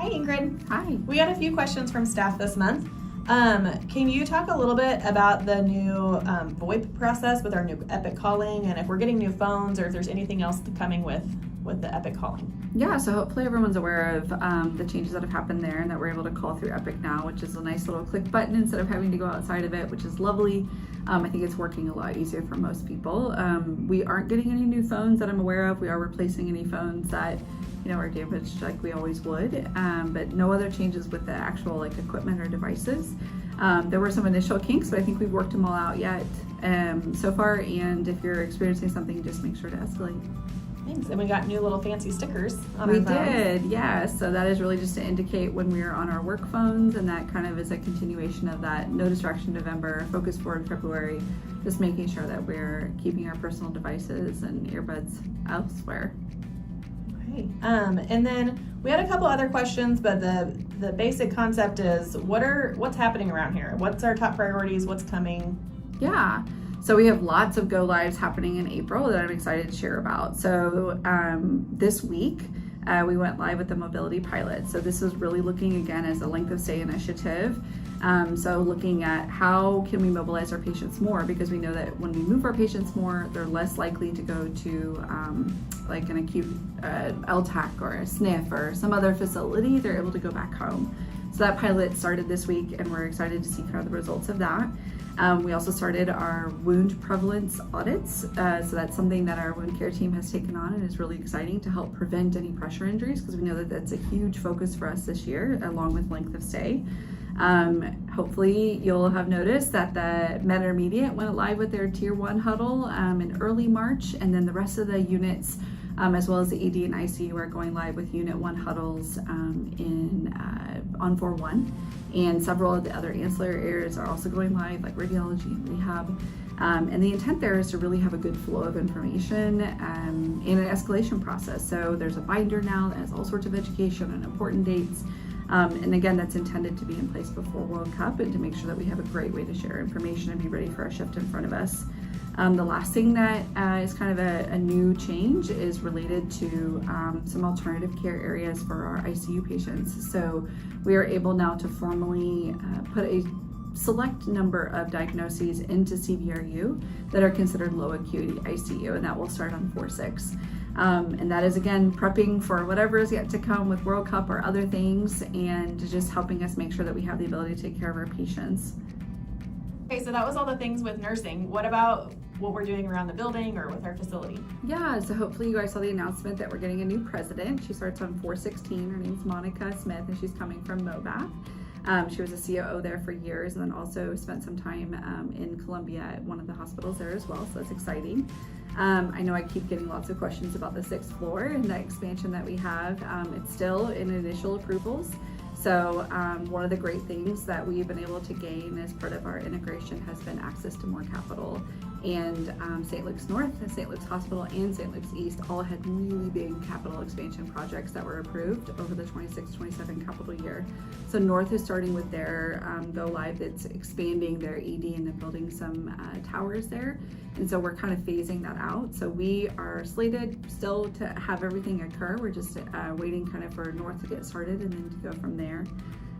Hi, Ingrid. Hi. We got a few questions from staff this month. Can you talk a little bit about the new VoIP process with our new Epic calling, and if we're getting new phones, or if there's anything else coming with the Epic calling? Yeah, so hopefully everyone's aware of the changes that have happened there, and that we're able to call through Epic now, which is a nice little click button instead of having to go outside of it, which is lovely. I think it's working a lot easier for most people. We aren't getting any new phones that I'm aware of. We are replacing any phones that are damaged like we always would, but no other changes with the actual equipment or devices. There were some initial kinks, but I think we've worked them all out yet so far, and if you're experiencing something, just make sure to escalate. Thanks. And we got new little fancy stickers on We our phones. did, yeah. So that is really just to indicate when we are on our work phones, and that kind of is a continuation of that no distraction November, focus forward February, just making sure that we're keeping our personal devices and earbuds elsewhere. Okay. And then we had a couple other questions, but the basic concept is what's happening around here? What's our top priorities? What's coming? Yeah. So we have lots of go lives happening in April that I'm excited to share about. So this week we went live with the mobility pilot. So this is really looking again as a length of stay initiative. So looking at how can we mobilize our patients more, because we know that when we move our patients more, they're less likely to go to like an acute LTAC or a SNF or some other facility. They're able to go back home. So that pilot started this week, and we're excited to see kind of the results of that. We also started our wound prevalence audits. So that's something that our wound care team has taken on, and is really exciting to help prevent any pressure injuries, because we know that that's a huge focus for us this year, along with length of stay. Hopefully you'll have noticed that the Med Intermediate went live with their Tier 1 huddle in early March, and then the rest of the units, as well as the ED and ICU, are going live with Unit 1 huddles on 4/1. And several of the other ancillary areas are also going live, like radiology and rehab. And the intent there is to really have a good flow of information in an escalation process. So there's a binder now that has all sorts of education on important dates. And again, that's intended to be in place before World Cup, and to make sure that we have a great way to share information and be ready for our shift in front of us. The last thing that is kind of a new change is related to some alternative care areas for our ICU patients. So we are able now to formally put a select number of diagnoses into CVRU that are considered low acuity ICU, and that will start on 4/6. And that is, again, prepping for whatever is yet to come with World Cup or other things, and just helping us make sure that we have the ability to take care of our patients. Okay, so that was all the things with nursing. What about what we're doing around the building or with our facility? Yeah, so hopefully you guys saw the announcement that we're getting a new president. She starts on 4/16. Her name's Monica Smith, and she's coming from MOVAP. She was a COO there for years, and then also spent some time in Columbia at one of the hospitals there as well, so that's exciting. I know I keep getting lots of questions about the 6th floor and the expansion that we have. It's still in initial approvals. So one of the great things that we've been able to gain as part of our integration has been access to more capital. And St. Luke's North, St. Luke's Hospital, and St. Luke's East all had really big capital expansion projects that were approved over the 26-27 capital year. So North is starting with their go live that's expanding their ED and then building some towers there. And so we're kind of phasing that out. So we are slated still to have everything occur. We're just waiting kind of for North to get started and then to go from there.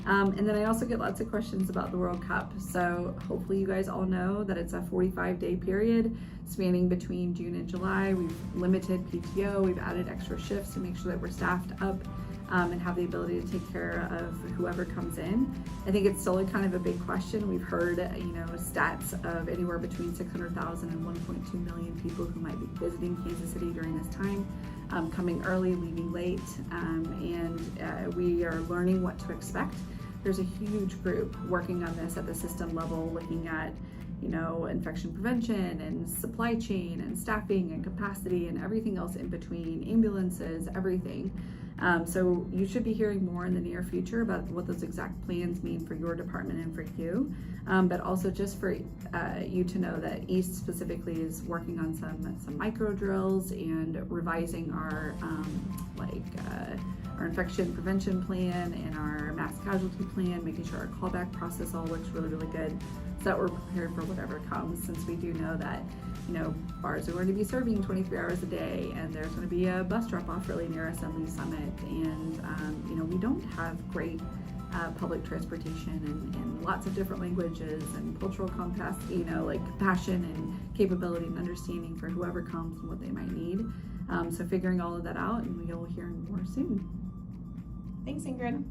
And then I also get lots of questions about the World Cup. So hopefully you guys all know that it's a 45-day period spanning between June and July. We've limited PTO, we've added extra shifts to make sure that we're staffed up and have the ability to take care of whoever comes in. I think it's still kind of a big question. We've heard, stats of anywhere between 600,000 and 1.2 million people who might be visiting Kansas City during this time, coming early, leaving late, and we are learning what to expect. There's a huge group working on this at the system level, looking at infection prevention and supply chain and staffing and capacity and everything else in between, ambulances, everything. So you should be hearing more in the near future about what those exact plans mean for your department and for you, but also just for you to know that East specifically is working on some micro drills and revising our infection prevention plan and our mass casualty plan, making sure our callback process all looks really, really good. so that we're prepared for whatever comes, since we do know that, you know, bars are going to be serving 23 hours a day, and there's going to be a bus drop-off really near Assembly Summit, and you know, we don't have great public transportation and lots of different languages and cultural you know, like compassion and capability and understanding for whoever comes and what they might need. So figuring all of that out, and you'll hear more soon. Thanks, Ingrid.